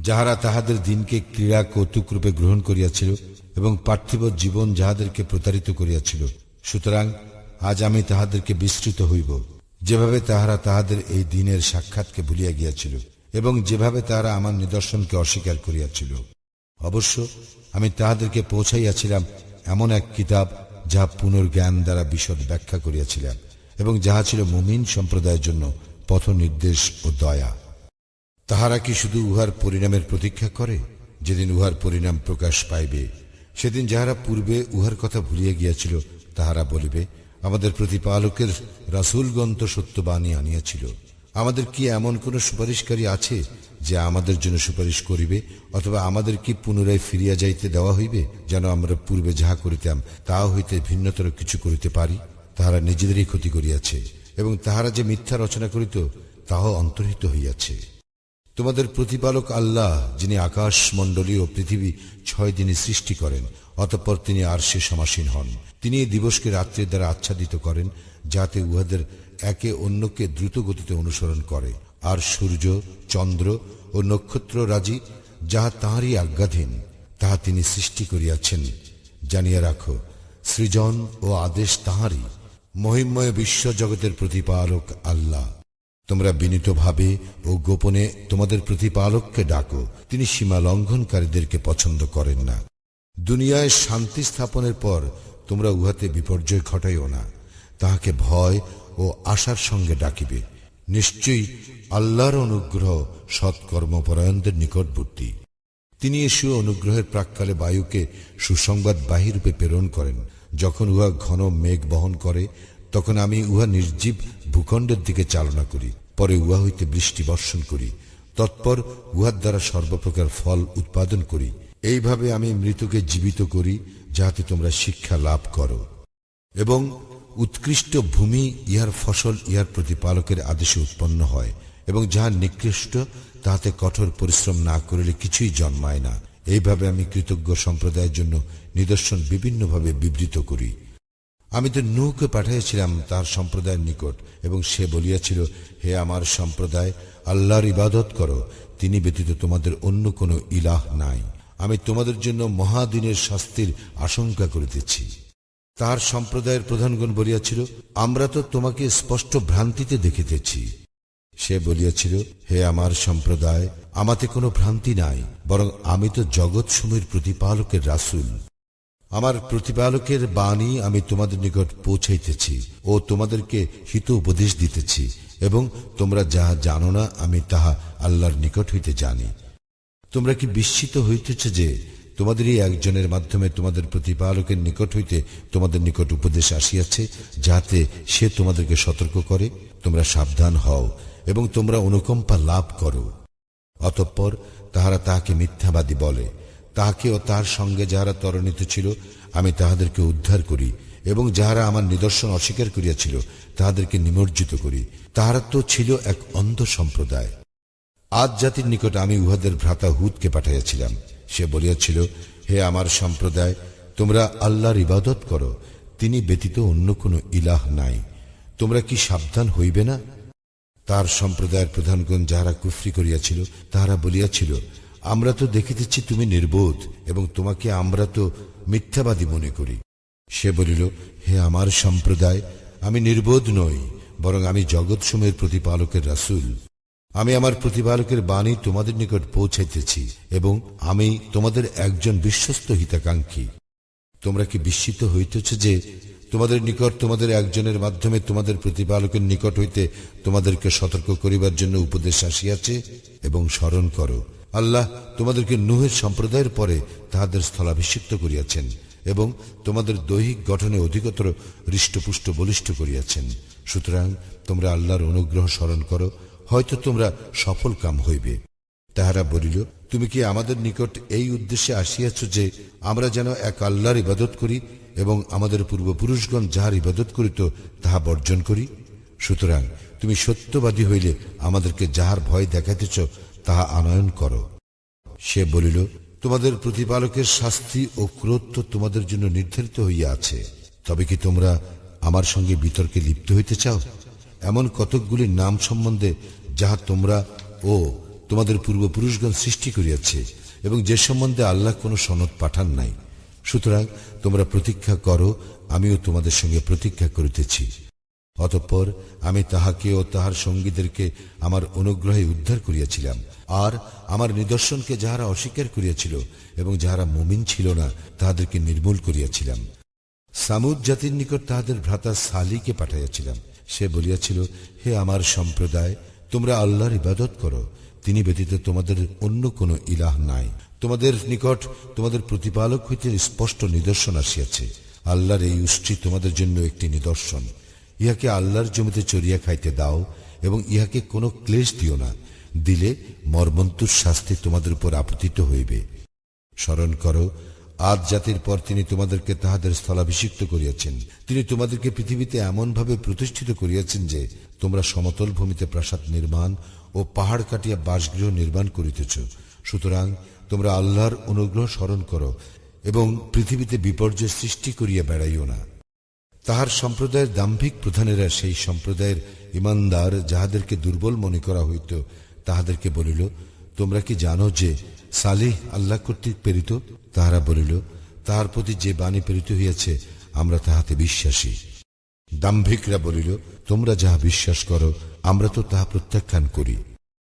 যাহারা তাহাদের দিনকে ক্রীড়া কৌতুকরূপে গ্রহণ করিয়াছিল এবং পার্থিব জীবন যাহাদেরকে প্রতারিত করিয়াছিল। সুতরাং আজ আমি তাহাদেরকে বিস্তৃত হইব, যেভাবে তাহারা তাহাদের এই দিনের সাক্ষাৎকে ভুলিয়া গিয়াছিল এবং যেভাবে তাহারা আমার নিদর্শনকে অস্বীকার করিয়াছিল। অবশ্য আমি তাহাদেরকে পৌঁছাইয়াছিলাম এমন এক কিতাব যাহা পুনর্জ্ঞান দ্বারা বিশদ ব্যাখ্যা করিয়াছিলাম এবং যাহা ছিল মুমিন সম্প্রদায়ের জন্য পথ নির্দেশ ও দয়া। তাহারা কি শুধু উহার পরিণামের প্রতীক্ষা করে? যেদিন উহার পরিণাম প্রকাশ পাইবে, সেদিন যাহারা পূর্বে উহার কথা ভুলিয়া গিয়াছিল তাহারা বলিবে, আমাদের প্রতিপালকের রাসূলগণ তো সত্যবাণী আনিয়াছিল। আমাদের কি এমন কোন সুপারিশকারী আছে যে আমাদের জন্য সুপারিশ করিবে? অথবা আমাদের কি পুনরায় ফিরিয়া যাইতে দেওয়া হইবে, যেন আমরা পূর্বে যাহা করিতাম তাহা হইতে ভিন্নতর কিছু করিতে পারি? তাহারা নিজেদেরই ক্ষতি করিয়াছে এবং তাহারা যে মিথ্যা রচনা করিত তাহাও অন্তর্হিত হইয়াছে। তোমাদের প্রতিপালক আল্লাহ, যিনি আকাশ মণ্ডলী ও পৃথিবী 6 দিনে সৃষ্টি করেন, অতঃপর তিনি আরশে সমাসীন হন। তিনি এই দিবসকে রাত্রির দ্বারা আচ্ছাদিত করেন, যাতে উহাদের একে অন্যকে দ্রুত গতিতে অনুসরণ করে। আর সূর্য, চন্দ্র ও নক্ষত্র রাজি যাহা তাঁহারই আজ্ঞাধীন, তাহা তিনি সৃষ্টি করিয়াছেন। জানিয়া রাখো, সৃজন ও আদেশ তাঁহারই। মহিমময় বিশ্ব জগতের প্রতিপালক আল্লাহ। তোমরা বিনীতভাবে ও গোপনে তোমাদের প্রতিপালককে ডাকো, তিনি সীমা লঙ্ঘনকারীদেরকে পছন্দ করেন না। দুনিয়ায় শান্তি স্থাপনের পর তোমরা উহাতে বিপর্যয় ঘটাইও না, তাহাকে ভয় ও আশার সঙ্গে ডাকিবে। নিশ্চয়ই আল্লাহর অনুগ্রহ সৎকর্মপরায়ণদের নিকটবর্তী। তিনি এসে অনুগ্রহের প্রাক্কালে বায়ুকে সুসংবাদবাহী রূপে প্রেরণ করেন। যখন উহা ঘন মেঘ বহন করে, তখন আমি উহা নির্জীব ভূখণ্ডের দিকে চালনা করি, পরে উহা হইতে বৃষ্টি বর্ষণ করি, তৎপর উহার দ্বারা সর্বপ্রকার ফল উৎপাদন করি। এইভাবে আমি মৃতকে জীবিত করি, যাহাতে তোমরা শিক্ষা লাভ করো। এবং উৎকৃষ্ট ভূমি ইহার ফসল ইহার প্রতিপালকের আদেশে উৎপন্ন হয়, এবং যাহা নিকৃষ্ট তাহাতে কঠোর পরিশ্রম না করিলে কিছুই জন্মায় না। এইভাবে আমি কৃতজ্ঞ সম্প্রদায়ের জন্য নিদর্শন বিভিন্নভাবে বিবৃত করি। আমি তো নূহকে পাঠাইয়াছিলাম তার সম্প্রদায়ের নিকট, এবং সে বলিয়াছিল, হে আমার সম্প্রদায়, আল্লাহর ইবাদত করো, তিনি ব্যতীত তোমাদের অন্য কোনো ইলাহ নাই। আমি তোমাদের জন্য মহাদিনের শাস্তির আশঙ্কা করিতেছি। তার সম্প্রদায়ের প্রধানগণ বলিয়াছিল, আমরা তো তোমাকে স্পষ্ট ভ্রান্তিতে দেখিতেছি। সে বলিয়াছিল, হে আমার সম্প্রদায়, আমাতে কোনো ভ্রান্তি নাই, বরং আমি তো জগৎসমূহের প্রতিপালকের রাসূল। আমার প্রতিপালকের বাণী আমি তোমাদের নিকট পৌঁছাইতেছি ও তোমাদেরকে হিত উপদেশ দিতেছি, এবং তোমরা যাহা জানো না আমি তাহা আল্লাহর নিকট হইতে জানি। তোমরা কি বিস্মিত হইতেছ যে তোমাদেরই একজনের মাধ্যমে তোমাদের প্রতিপালকের নিকট হইতে তোমাদের নিকট উপদেশ আসিয়াছে, যাতে সে তোমাদেরকে সতর্ক করে? তোমরা সাবধান হও এবং তোমরা অনুকম্পা লাভ করো। অতঃপর তাহারা তাহাকে মিথ্যাবাদী বলে। তাহাকে ও তার সঙ্গে যাহারা ত্বরান্বিত ছিল আমি তাহাদেরকে উদ্ধার করি, এবং যাহারা আমার নিদর্শন অস্বীকার করিয়াছিল তাহাদেরকে নিমজ্জিত করি। তাহারা তো ছিল এক অন্ধ সম্প্রদায়। আদ জাতির নিকট আমি উহাদের ভ্রাতা হুদকে পাঠাইয়াছিলাম। সে বলিয়াছিল, হে আমার সম্প্রদায়, তোমরা আল্লাহর ইবাদত করো, তিনি ব্যতীত অন্য কোনো ইলাহ নাই। তোমরা কি সাবধান হইবে না? তার সম্প্রদায়ের প্রধানগণ যাহারা কুফরি করিয়াছিল তাহারা বলিয়াছিল, আমরা তো দেখিতেছি তুমি নির্বোধ, এবং তোমাকে আমরা তো মিথ্যাবাদী মনে করি। সে বলিল, হে আমার সম্প্রদায়, আমি নির্বোধ নই, বরং আমি জগৎসমূহের প্রতিপালকের রাসূল। আমি আমার প্রতিপালকের বাণী তোমাদের নিকট পৌঁছাইতেছি, এবং আমি তোমাদের একজন বিশ্বস্ত হিতাকাঙ্ক্ষী। তোমরা কি বিস্মিত হইতেছ যে তোমাদের নিকট তোমাদের একজনের মাধ্যমে তোমাদের প্রতিপালকের নিকট হইতে তোমাদেরকে সতর্ক করিবার জন্য উপদেশ আসিয়াছে? এবং স্মরণ করো, আল্লাহ তোমাদেরকে নূহের সম্প্রদায়ের পরে তাহাদের স্থলাভিষিক্ত করিয়াছেন, এবং তোমাদের দৈহিক গঠনে অধিকতর হৃষ্টপুষ্ট বলিষ্ঠ করিয়াছেন। সুতরাং তোমরা আল্লাহর অনুগ্রহ স্মরণ করো, হয়তো তোমরা সফল কাম হইবে। তাহারা বলিল, তুমি কি আমাদের নিকট এই উদ্দেশ্যে আসিয়াছ যে আমরা যেন এক আল্লাহর ইবাদত করি এবং আমাদের পূর্বপুরুষগণ যাহার ইবাদত করিত তাহা বর্জন করি? সুতরাং তুমি সত্যবাদী হইলে আমাদেরকে যাহার ভয় দেখাইতেছ তাহা আনয়ন করো। সে বলিল, তোমাদের প্রতিপালকের শাস্তি ও ক্রোধ তো তোমাদের জন্য নির্ধারিত হইয়া আছে। তবে কি তোমরা আমার সঙ্গে বিতর্কে লিপ্ত হইতে চাও? এমন কতকগুলি নাম সম্বন্ধে যাহা তোমরা ও তোমাদের পূর্বপুরুষগণ সৃষ্টি করিয়াছে এবং যে সম্বন্ধে আল্লাহ কোনো সনদ পাঠান নাই। সুতরাং তোমরা প্রতীক্ষা করো, আমিও তোমাদের সঙ্গে প্রতীক্ষা করিতেছি। অতঃপর আমি তাহাকে ও তাহার সঙ্গীদেরকে আমার অনুগ্রহে উদ্ধার করিয়াছিলাম, আর আমার নিদর্শনকে যাহারা অস্বীকার করিয়াছিল এবং যাহারা মুমিন ছিল না তাহাদেরকে নির্মূল করিয়াছিলাম। সামুদ জাতির নিকট তাহাদের ভ্রাতা সালিকে পাঠাইয়াছিলাম। সে বলিয়াছিল, হে আমার সম্প্রদায়, তোমরা আল্লাহর ইবাদত করো, তিনি ব্যতীত তোমাদের অন্য কোনো ইলাহ নাই। তোমাদের নিকট তোমাদের প্রতিপালক হইতে স্পষ্ট নিদর্শন আসিয়াছে। আল্লাহর এই উষ্ট্রি তোমাদের জন্য একটি নিদর্শন। ইহাকে আল্লাহর জমিতে চরিয়া খাইতে দাও এবং ইহাকে কোনো ক্লেশ দিও না, দিলে মর্মন্তুর শাস্তি তোমাদের উপর আপতিত হইবে। স্মরণ করো, আদ জাতির পর তিনি তোমাদেরকে তাহাদের স্থলাভিষিক্ত করিয়াছেন। তিনি তোমাদেরকে পৃথিবীতে এমনভাবে প্রতিষ্ঠিত করিয়াছেন যে তোমরা সমতল ভূমিতে প্রাসাদ নির্মাণ ও পাহাড় কাটিয়া বাসগৃহ নির্মাণ করিতেছ। সুতরাং তোমরা আল্লাহর অনুগ্রহ স্মরণ করো এবং পৃথিবীতে বিপর্যয় সৃষ্টি করিয়া বেড়াইও না। তাহার সম্প্রদায়ের দাম্ভিক প্রধানেরা সেই সম্প্রদায়ের ইমানদার যাহাদেরকে দুর্বল মনে করা হইত তাহাদেরকে বলিল, তোমরা কি জানো যে সালিহ আল্লাহ কর্তৃক প্রেরিত? তাহারা বলিল, তাহার প্রতি যে বাণী প্রেরিত হইয়াছে আমরা তাহাতে বিশ্বাসী। দাম্ভিকরা বলিল, তোমরা যাহা বিশ্বাস করো আমরা তো তাহা প্রত্যাখ্যান করি।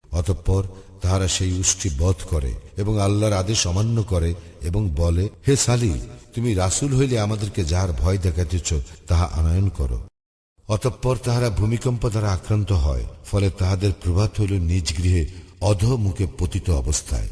অতঃপর তাহারা সেই উষ্ট্রি বধ করে এবং আল্লাহর আদেশ অমান্য করে এবং বলে, হে সালিহ, তুমি রাসূল হইলে আমাদেরকে যাহার ভয় দেখাইতেছ তাহা আনয়ন করো। অতঃপর তাহারা ভূমিকম্প দ্বারা আক্রান্ত হয়, ফলে তাহাদের প্রভাত হইল নিজ গৃহে অধোমুখে পতিত অবস্থায়।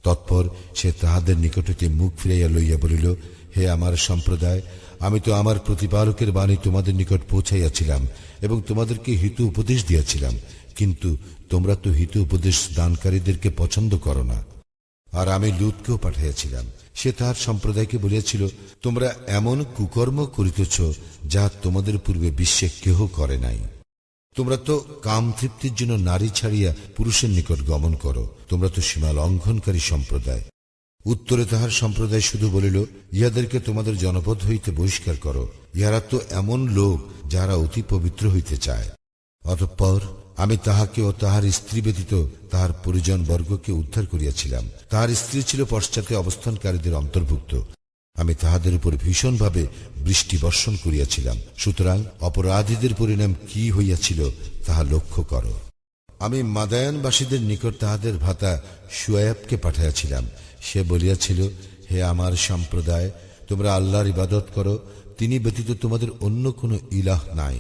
তৎপর সে তাহাদের নিকট হইতে মুখ ফিরাইয়া লইয়া বলিল, হে আমার সম্প্রদায়, আমি তো আমার প্রতিপালকের বাণী তোমাদের নিকট পৌঁছাইয়াছিলাম এবং তোমাদেরকে হিত উপদেশ দিয়াছিলাম, কিন্তু তোমরা তো হিত উপদেশ দানকারীদেরকে পছন্দ করো না। আর আমি লূতকেও পাঠাইয়াছিলাম। সে তাহার সম্প্রদায়কে বলিয়াছিল, তোমরা এমন কুকর্ম করিতেছ যাহা তোমাদের পূর্বে বিশ্বে কেহ করে নাই। তোমরা তো কাম তৃপ্তির জন্য নারী ছাড়িয়া পুরুষের নিকট গমন করো। তোমরা তো সীমা লঙ্ঘনকারী সম্প্রদায়। উত্তরে তাহার সম্প্রদায় শুধু বলিল, ইহাদেরকে তোমাদের জনপদ হইতে বহিষ্কার করো। ইহারা তো এমন লোক যাহারা অতি পবিত্র হইতে চায়। অতঃপর আমি তাহাকে ও তাহার স্ত্রী ব্যতীত তাহার পরিজন বর্গকে উদ্ধার করিয়াছিলাম। তাহার স্ত্রী ছিল পশ্চাতে অবস্থানকারীদের অন্তর্ভুক্ত। আমি তাহাদের উপর ভীষণভাবে বৃষ্টি বর্ষণ করিয়াছিলাম। সুতরাং অপরাধীদের পরিণাম কি হইয়াছিল তাহা লক্ষ্য করো। আমি মাদায়ানবাসীদের নিকট তাহাদের ভ্রাতা শুয়ায়বকে পাঠাইয়াছিলাম। সে বলিয়াছিল, হে আমার সম্প্রদায়, তোমরা আল্লাহর ইবাদত করো, তিনি ব্যতীত তোমাদের অন্য কোনো ইলাহ নাই।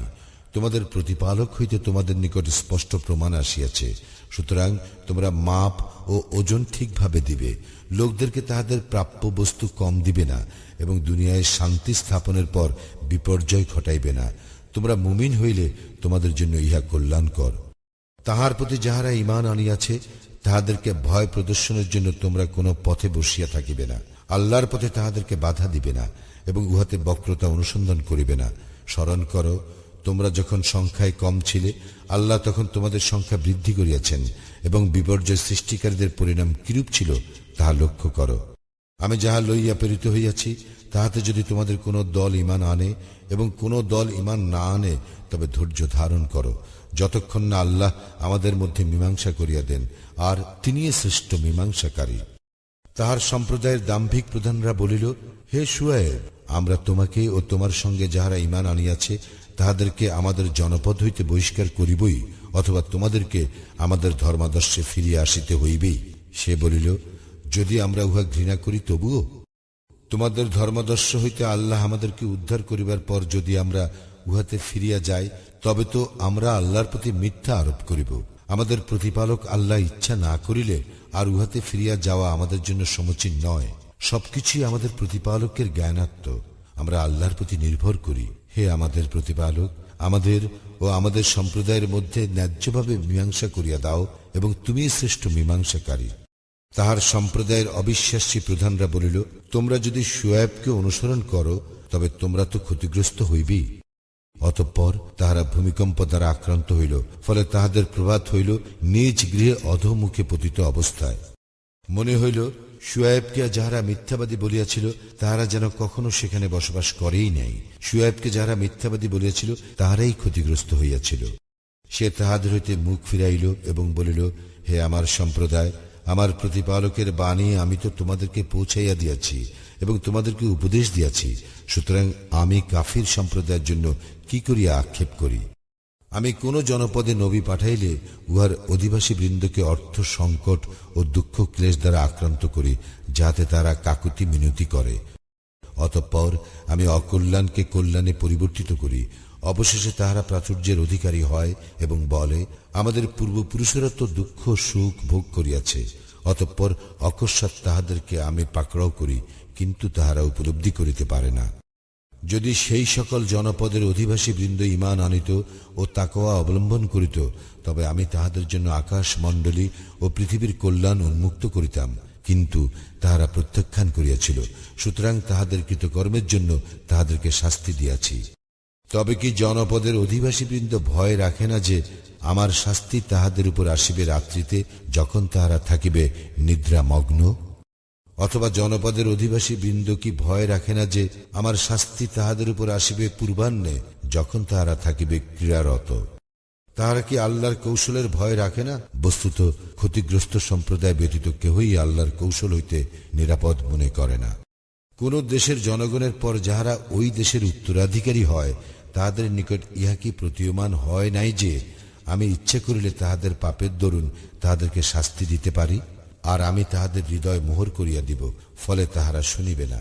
তোমাদের প্রতিপালক হইতে তোমাদের নিকট স্পষ্ট প্রমাণ আসিয়াছে। সুতরাং তোমরা মাপ ও ওজন ঠিকভাবে দিবে, লোকদেরকে তাহাদের প্রাপ্য বস্তু কম দিবে না এবং দুনিয়ায় শান্তি স্থাপনের পর বিপর্যয় ঘটাইবে না। তোমরা মুমিন হইলে তোমাদের জন্য ইহা কল্যাণকর। তাহার প্রতি যাহারা ঈমান আনিয়াছে তাহাদেরকে ভয় প্রদর্শনের জন্য তোমরা কোনো পথে বসিয়া থাকিবে না। আল্লাহর পথে তাহাদেরকে বাধা দিবে না এবং উহাতে বক্রতা অনুসন্ধান করিবে না। স্মরণ করো, তোমরা যখন সংখ্যায় কম ছিলে আল্লাহ তখন তোমাদের সংখ্যা বৃদ্ধি করিয়াছেন এবং বিপর্যয় সৃষ্টিকারীদের পরিণাম কিরূপ ছিল তাহা লক্ষ্য করো। আমি যাহা লইয়া প্রেরিত হইয়াছি তাহাতে যদি তোমাদের কোনো দল ঈমান আনে এবং কোনো দল ঈমান না আনে, তবে ধৈর্য ধারণ করো, যতক্ষণ না আল্লাহ আমাদের মধ্যে মীমাংসা করিয়া দেন, আর তিনিই শ্রেষ্ঠ মীমাংসাকারী। তাহার সম্প্রদায়ের দাম্ভিক প্রধানরা বলিল, হে শুয়ায়ব, আমরা তোমাকে ও তোমার সঙ্গে যাহারা ঈমান আনিয়াছে তাহাদেরকে আমাদের জনপদ হইতে বহিষ্কার করিবই, অথবা তোমাদেরকে আমাদের ধর্মাদর্শে ফিরিয়া আসিতে হইবেই। সে বলিল, যদি আমরা উহা ঘৃণা করি তবুও? তোমাদের ধর্মাদর্শ হইতে আল্লাহ আমাদেরকে উদ্ধার করিবার পর যদি আমরা উহাতে ফিরিয়া যাই, তবে তো আমরা আল্লাহর প্রতি মিথ্যা আরোপ করিব। আমাদের প্রতিপালক আল্লাহ ইচ্ছা না করিলে আর উহাতে ফিরিয়া যাওয়া আমাদের জন্য সমীচীন নয়। সবকিছুই আমাদের প্রতিপালকের জ্ঞানাত্ম। আমরা আল্লাহর প্রতি নির্ভর করি। হে আমাদের প্রতিপালক, আমাদের ও আমাদের সম্প্রদায়ের মধ্যে ন্যায্যভাবে মীমাংসা করিয়া দাও এবং তুমি শ্রেষ্ঠ মীমাংসাকারী। তাহার সম্প্রদায়ের অবিশ্বাসী প্রধানরা বলিল, তোমরা যদি শুয়ায়বকে অনুসরণ করো তবে তোমরা তো ক্ষতিগ্রস্ত হইবেই। অতঃপর তাহারা ভূমিকম্প দ্বারা আক্রান্ত হইল, ফলে তাহাদের প্রভাত হইল নিজ গৃহে অধোমুখে পতিত অবস্থায়। মনে হইল শুয়ায়বকে যাহারা মিথ্যাবাদী বলিয়াছিল তাহারা যেন কখনো সেখানে বসবাস করেই নাই। শুয়ায়বকে যাহারা মিথ্যাবাদী বলিয়াছিল তাহারাই ক্ষতিগ্রস্ত হইয়াছিল। সে তাহাদের হইতে মুখ ফিরাইল এবং বলিল, হে আমার সম্প্রদায়, আমার প্রতিপালকের বাণী আমি তো তোমাদেরকে পৌঁছাইয়া দিয়াছি এবং তোমাদেরকে উপদেশ দিয়াছি। সুতরাং আমি কাফির সম্প্রদায়ের জন্য কি করিয়া আক্ষেপ করি? আমি কোন জনপদে নবী পাঠাইলে উহার অধিবাসী বৃন্দকে অর্থ সংকট ও দুঃখ ক্লেশ দ্বারা আক্রান্ত করি, যাতে তারা কাকুতি মিনতি করে। অতঃপর আমি অকল্যাণকে কল্যাণে পরিবর্তিত করি। অবশেষে তাহারা প্রাচুর্যের অধিকারী হয় এবং বলে, আমাদের পূর্বপুরুষেরা তো দুঃখ সুখ ভোগ করিয়াছে। অতঃপর অকস্মাৎ তাহাদেরকে আমি পাকড়াও করি, কিন্তু তাহারা উপলব্ধি করিতে পারে না। যদি সেই সকল জনপদের অধিবাসী বৃন্দ ঈমান আনিত ও তাকওয়া অবলম্বন করিত, তবে আমি তাহাদের জন্য আকাশ মণ্ডলী ও পৃথিবীর কল্যাণ উন্মুক্ত করিতাম, কিন্তু তাহারা প্রত্যাখ্যান করিয়াছিল। সুতরাং তাহাদের কৃতকর্মের জন্য তাহাদেরকে শাস্তি দিয়াছি। তবে কি জনপদের অধিবাসী বৃন্দ ভয় রাখে না যে আমার শাস্তি তাহাদের উপর আসিবে রাত্রিতে, যখন তাহারা থাকিবে নিদ্রামগ্ন? অথবা জনপদের অধিবাসী বৃন্দ কি ভয় রাখে না যে আমার শাস্তি তাহাদের উপর আসিবে পূর্বাহ্নে, যখন তাহারা থাকিবে ক্রীড়ারত? তাহারা কি আল্লাহর কৌশলের ভয় রাখে না? বস্তুত ক্ষতিগ্রস্ত সম্প্রদায় ব্যতীত কেহই আল্লাহর কৌশল হইতে নিরাপদ মনে করে না। কোন দেশের জনগণের পর যাহারা ওই দেশের উত্তরাধিকারী হয়, তাহাদের নিকট ইহা কি প্রতীয়মান হয় নাই যে আমি ইচ্ছে করিলে তাহাদের পাপের দরুন তাহাদেরকে শাস্তি দিতে পারি, আর আমি তাহাদের হৃদয় মোহর করিয়া দিব, ফলে তাহারা শুনিবে না।